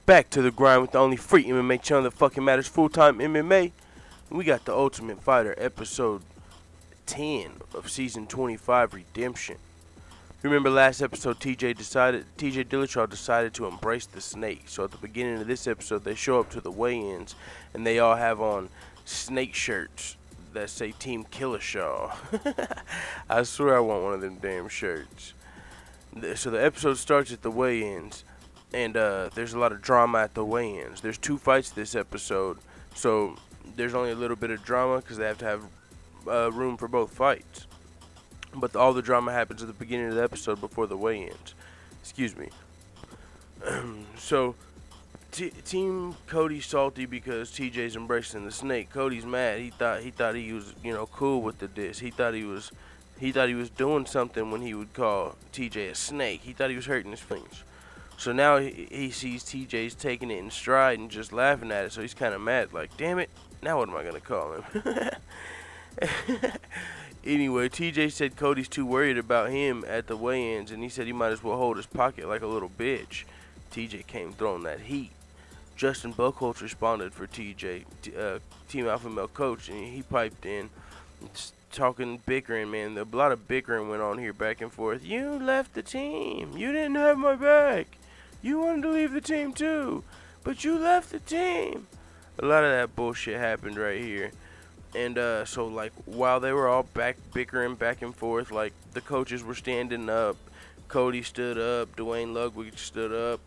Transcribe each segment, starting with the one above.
Back to the grind with the only free MMA channel that fucking matters, full-time MMA. We got the Ultimate Fighter episode 10 of season 25 Redemption. Remember last episode TJ Dillashaw decided to embrace the snake. So at the beginning of this episode they show up to the weigh-ins and they all have on snake shirts that say Team Killishaw. I swear I want one of them damn shirts. So the episode starts at the weigh-ins. And there's a lot of drama at the weigh-ins. There's 2 fights this episode, so there's only a little bit of drama because they have to have room for both fights. But all the drama happens at the beginning of the episode before the weigh-ins. Excuse me. So, Team Cody's salty because TJ's embracing the snake. Cody's mad. He thought he was, cool with the diss. He thought he was doing something when he would call TJ a snake. He thought he was hurting his feelings. So now he sees TJ's taking it in stride and just laughing at it, so he's kind of mad, like, damn it, now what am I going to call him? Anyway, TJ said Cody's too worried about him at the weigh-ins, and he said he might as well hold his pocket like a little bitch. TJ came throwing that heat. Justin Buchholz responded for TJ, Team Alpha Male coach, and he piped in, talking bickering, man. A lot of bickering went on here back and forth. You left the team. You didn't have my back. You wanted to leave the team too, but you left the team. A lot of that bullshit happened right here. And so like while they were all bickering back and forth, like the coaches were standing up, Cody stood up, Dwayne Ludwig stood up,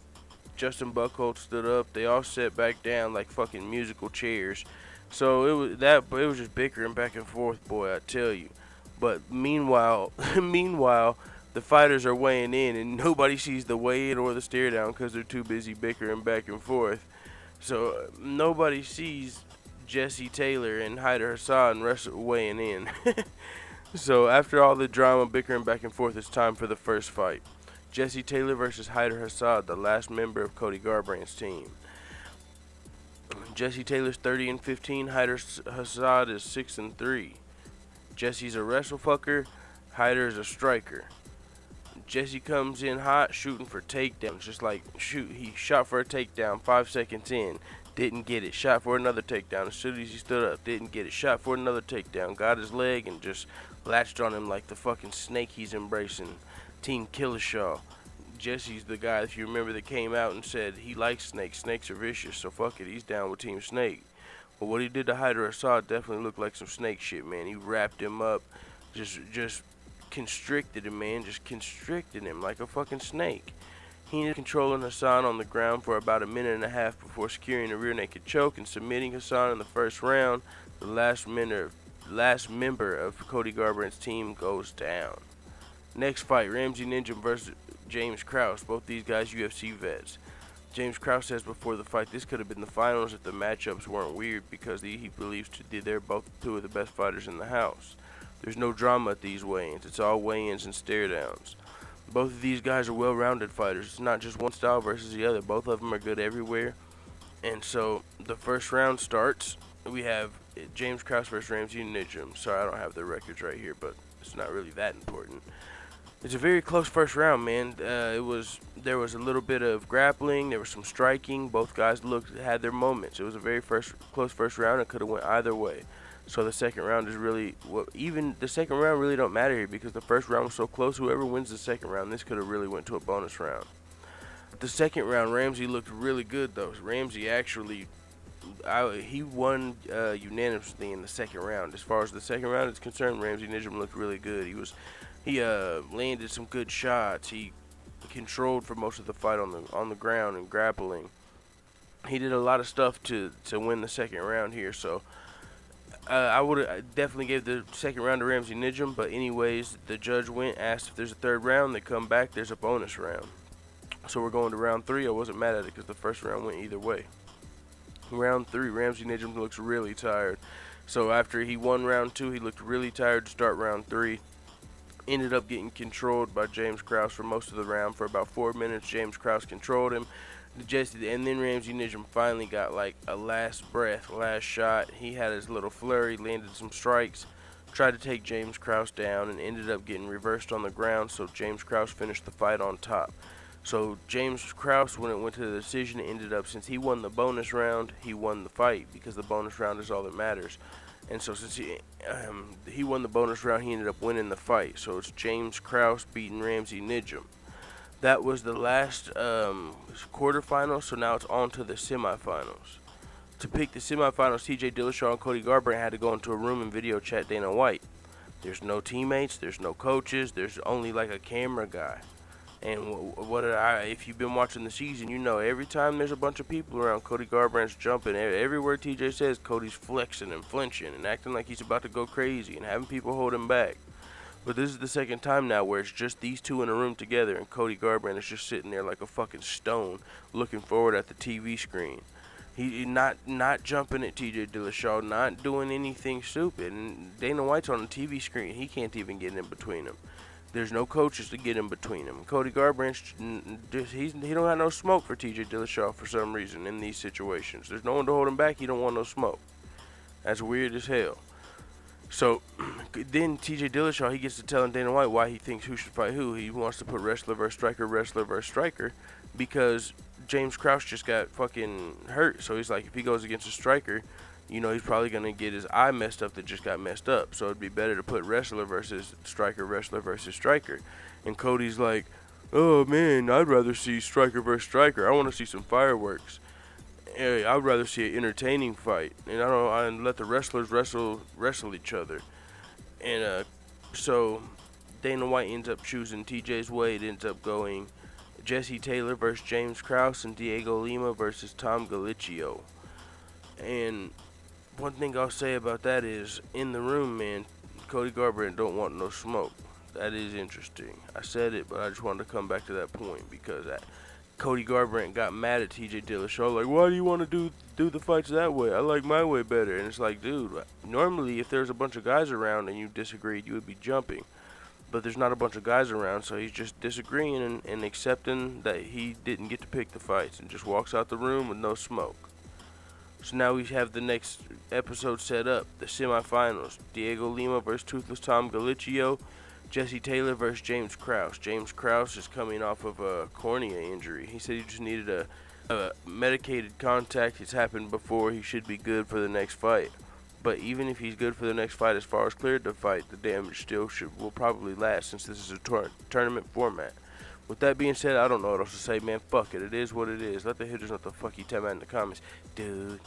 Justin Buchholz stood up. They all sat back down like fucking musical chairs. So it was just bickering back and forth, boy, I tell you. But meanwhile, the fighters are weighing in, and nobody sees the weigh-in or the stare-down because they're too busy bickering back and forth. So nobody sees Jesse Taylor and Hyder Hassan weighing in. So after all the drama, bickering back and forth, it's time for the first fight. Jesse Taylor versus Hyder Hassan, the last member of Cody Garbrandt's team. Jesse Taylor's 30-15. Hyder Hassan is 6-3. Jesse's a wrestlefucker. Hyder's a striker. Jesse comes in hot, shooting for takedowns. Just like he shot for a takedown 5 seconds in, didn't get it. Shot for another takedown as soon as he stood up, didn't get it. Shot for another takedown, got his leg and just latched on him like the fucking snake he's embracing. Team Killishaw. Jesse's the guy, if you remember, that came out and said he likes snakes. Snakes are vicious, so fuck it, he's down with Team Snake. But what he did to Hyder Hassan definitely looked like some snake shit, man. He wrapped him up, just constricted him, man. Just constricted him like a fucking snake. He ended up controlling Hassan on the ground for about a minute and a half before securing a rear naked choke and submitting Hassan in the first round. The last member of Cody Garbrandt's team goes down. Next fight, Ramsey Ninja versus James Krause. Both these guys UFC vets. James Krause says before the fight this could have been the finals if the matchups weren't weird because he believes they're both 2 of the best fighters in the house. There's no drama at these weigh-ins. It's all weigh-ins and stare-downs. Both of these guys are well-rounded fighters. It's not just one style versus the other. Both of them are good everywhere. And so the first round starts. We have James Krause versus Ramsey Ninja. I'm sorry, I don't have their records right here, but it's not really that important. It's a very close first round, man. There was a little bit of grappling. There was some striking. Both guys had their moments. It was a very close first round. It could have went either way. So the second round is really even the second round really don't matter here because the first round was so close. Whoever wins the second round, this could have really went to a bonus round. The second round, Ramsey looked really good though. Ramsey actually, he won unanimously in the second round. As far as the second round is concerned, Ramsey Ninja looked really good. He landed some good shots. He controlled for most of the fight on the ground and grappling. He did a lot of stuff to win the second round here. So I would definitely gave the second round to Ramsey Ninja. But anyways, the judge asked if there's a third round. They come back. There's a bonus round. So we're going to round 3. I wasn't mad at it because the first round went either way. Round 3, Ramsey Ninja looks really tired. So after he won round 2, he looked really tired to start round 3. Ended up getting controlled by James Krause for most of the round. For about 4 minutes, James Krause controlled him. And then Ramsey Ninja finally got like a last shot. He had his little flurry, landed some strikes, tried to take James Krause down, and ended up getting reversed on the ground, so James Krause finished the fight on top. So James Krause, when it went to the decision, it ended up, since he won the bonus round, he won the fight, because the bonus round is all that matters. And so since he won the bonus round, he ended up winning the fight. So it's James Krause beating Ramsey Nijem. That was the last quarterfinal, so now it's on to the semifinals. To pick the semifinals, TJ Dillashaw and Cody Garbrandt had to go into a room and video chat Dana White. There's no teammates, there's no coaches, there's only like a camera guy. And if you've been watching the season, you know every time there's a bunch of people around, Cody Garbrandt's jumping. Every word TJ says, Cody's flexing and flinching and acting like he's about to go crazy and having people hold him back. But this is the second time now where it's just these two in a room together, and Cody Garbrandt is just sitting there like a fucking stone, looking forward at the TV screen. He not jumping at TJ Dillashaw, not doing anything stupid. And Dana White's on the TV screen. He can't even get in between them. There's no coaches to get in between them. Cody Garbrandt, he don't have no smoke for TJ Dillashaw for some reason in these situations. There's no one to hold him back. He don't want no smoke. That's weird as hell. So then TJ Dillashaw, he gets to telling Dana White why he thinks who should fight who. He wants to put wrestler versus striker, because James Krause just got fucking hurt. So he's like, if he goes against a striker, you know, he's probably going to get his eye messed up that just got messed up. So it'd be better to put wrestler versus striker. And Cody's like, oh man, I'd rather see striker versus striker. I want to see some fireworks. I'd rather see an entertaining fight. And I let the wrestlers wrestle each other. And so Dana White ends up choosing TJ's way. It ends up going Jesse Taylor versus James Krause and Diego Lima versus Tom Galicchio. And one thing I'll say about that is, in the room, man, Cody Garbrandt don't want no smoke. That is interesting. I said it, but I just wanted to come back to that point, because Cody Garbrandt got mad at TJ Dillashaw, like, why do you want to do the fights that way? I like my way better. And it's like, dude, normally if there's a bunch of guys around and you disagreed, you would be jumping. But there's not a bunch of guys around, so he's just disagreeing and accepting that he didn't get to pick the fights, and just walks out the room with no smoke. So now we have the next episode set up, the semifinals. Diego Lima versus Toothless Tom Galicchio. Jesse Taylor versus James Krause. James Krause is coming off of a cornea injury. He said he just needed a medicated contact. It's happened before. He should be good for the next fight. But even if he's good for the next fight, as far as cleared to fight, the damage still will probably last, since this is a tournament format. With that being said, I don't know what else to say, man. Fuck it. It is what it is. Let the hitters know what the fuck you tell me in the comments. Dude.